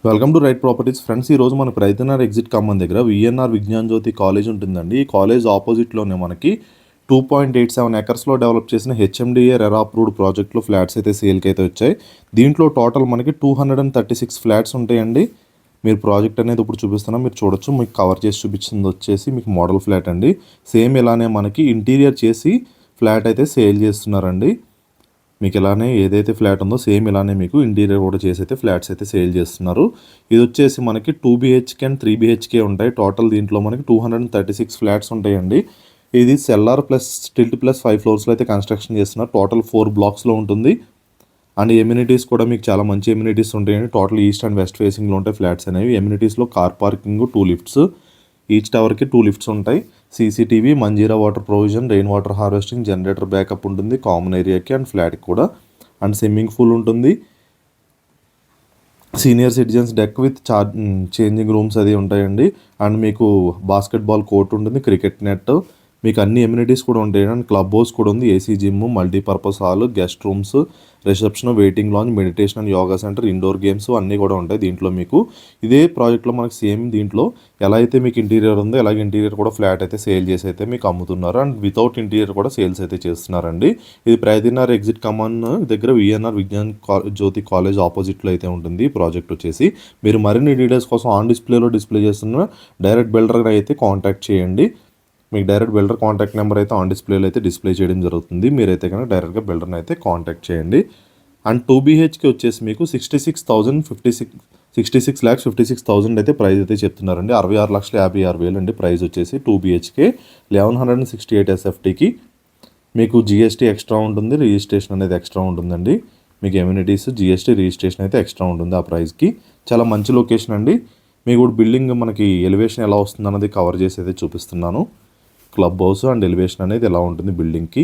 Welcome to right properties friends. ఈరోజు మనకు రైతన్నర్ exit Khammam దగ్గర విఎన్ఆర్ విజ్ఞాన్ జ్యోతి కాలేజ్ ఉంటుందండి. ఈ కాలేజ్ ఆపోజిట్లోనే మనకి 2.87 ఎకర్స్లో డెవలప్ చేసిన హెచ్ఎండిఏ రెరా అప్రూవ్డ్ ప్రాజెక్ట్లో ఫ్లాట్స్ అయితే సేల్కి అయితే వచ్చాయి. దీంట్లో టోటల్ మనకి 236 ఫ్లాట్స్ ఉంటాయండి. మీరు ప్రాజెక్ట్ అనేది ఇప్పుడు చూపిస్తున్నా, మీరు చూడొచ్చు. మీకు కవర్ చేసి చూపించింది వచ్చేసి మీకు మోడల్ ఫ్లాట్ అండి. సేమ్ ఇలానే మనకి ఇంటీరియర్ చేసి ఫ్లాట్ అయితే సేల్ చేస్తున్నారండి. మీకు ఇలానే ఏదైతే ఫ్లాట్ ఉందో సేమ్ ఇలానే మీకు ఇంటీరియర్ కూడా చేసి అయితే ఫ్లాట్స్ అయితే సేల్ చేస్తున్నారు. ఇది వచ్చేసి మనకి 2 BHK అండ్ 3 BHK ఉంటాయి. టోటల్ దీంట్లో మనకి 236 ఫ్లాట్స్ ఉంటాయండి. ఇది సెల్లార్ ప్లస్ స్టిల్ట్ ప్లస్ 5 ఫ్లోర్స్లో అయితే కన్స్ట్రక్షన్ చేస్తున్నారు. టోటల్ 4 బ్లాక్స్లో ఉంటుంది. అండ్ ఎమ్యూనిటీస్ కూడా మీకు చాలా మంచి ఎమ్యూనిటీస్ ఉంటాయండి. టోటల్ ఈస్ట్ అండ్ వెస్ట్ ఫేసింగ్లో ఉంటాయి ఫ్లాట్స్ అనేవి. ఎమ్యూనిటీస్లో కార్ పార్కింగ్, 2 లిఫ్ట్స్, ఈచ్ టవర్కి 2 లిఫ్ట్స్ ఉంటాయి. CCTV, Manjira water provision, rain water harvesting, generator backup ఉంటుంది కామన్ ఏరియాకి అండ్ ఫ్లాట్కి కూడా. అండ్ స్విమ్మింగ్ పూల్ ఉంటుంది. Senior citizens deck with changing rooms అది ఉంటాయండి. అండ్ మీకు బాస్కెట్బాల్ కోర్ట్ ఉంటుంది, క్రికెట్ నెట్, మీకు అన్ని ఎమ్యూనిటీస్ కూడా ఉంటాయి. అండ్ క్లబ్ హౌస్ కూడా ఉంది, AC gym, multipurpose hall, guest rooms, reception, waiting lounge, meditation and yoga centre, indoor games అన్నీ కూడా ఉంటాయి దీంట్లో. మీకు ఇదే ప్రాజెక్ట్లో మనకి సేమ్ దీంట్లో ఎలా అయితే మీకు ఇంటీరియర్ ఉందో అలాగే ఇంటీరియర్ కూడా ఫ్లాట్ అయితే సేల్ చేసి అయితే మీకు అమ్ముతున్నారు. అండ్ వితౌట్ ఇంటీరియర్ కూడా సేల్స్ అయితే చేస్తున్నారండి. ఇది రైతన్నర్ ఎగ్జిట్ ఖమ్మం దగ్గర విఎన్ఆర్ విజ్ఞాన్ జ్యోతి కాలేజ్ ఆపోజిట్లో అయితే ఉంటుంది ఈ ప్రాజెక్ట్ వచ్చేసి. మీరు మరిన్ని డీటెయిల్స్ కోసం ఆన్ డిస్ప్లే చేస్తున్న డైరెక్ట్ బిల్డర్ అయితే కాంటాక్ట్ చేయండి. మీకు డైరెక్ట్ బిల్డర్ కాంటాక్ట్ నెంబర్ అయితే ఆన్ డిస్ప్లేలో అయితే డిస్ప్లే చేయడం జరుగుతుంది. మీరైతే కనుక డైరెక్ట్గా బిల్డర్ని అయితే కాంటాక్ట్ చేయండి. అండ్ 2 BHK వచ్చేసి మీకు 66,56,56,000 అయితే ప్రైస్ అయితే చెప్తున్నారండి. 66,56,000 అండి ప్రైస్ వచ్చేసి 2 BHK. 1168 SFTకి మీకు GST ఎక్స్ట్రా ఉంటుంది, రిజిస్ట్రేషన్ అనేది ఎక్స్ట్రా ఉంటుందండి. మీకు ఎమ్యూనిటీస్, GST, రిజిస్ట్రేషన్ అయితే ఎక్స్ట్రా ఉంటుంది ఆ ప్రైస్కి. చాలా మంచి లొకేషన్ అండి. మీకు బిల్డింగ్ మనకి ఎలివేషన్ ఎలా వస్తుంది అన్నది కవర్ చేసి అయితే చూపిస్తున్నాను. క్లబ్ హౌస్ అండ్ ఎలివేషన్ అనేది ఎలా ఉంటుంది బిల్డింగ్కి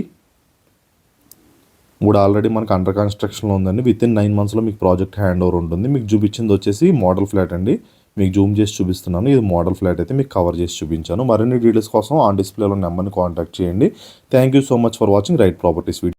కూడా ఆల్రెడీ మనకు అండర్ కన్స్ట్రక్షన్లో ఉందండి. విత్ ఇన్ 9 monthsలో మీకు ప్రాజెక్ట్ హ్యాండ్ ఓవర్ ఉంటుంది. మీకు చూపించింది వచ్చేసి మోడల్ ఫ్లాట్ అండి. మీకు జూమ్ చేసి చూపిస్తున్నాను. ఇది మోడల్ ఫ్లాట్ అయితే మీకు కవర్ చేసి చూపించాను. మరిన్ని డీటెయిల్స్ కోసం ఆన్ డిస్ప్లేలో నెంబర్ని కాంటాక్ట్ చేయండి. Thank you so much for watching right properties video.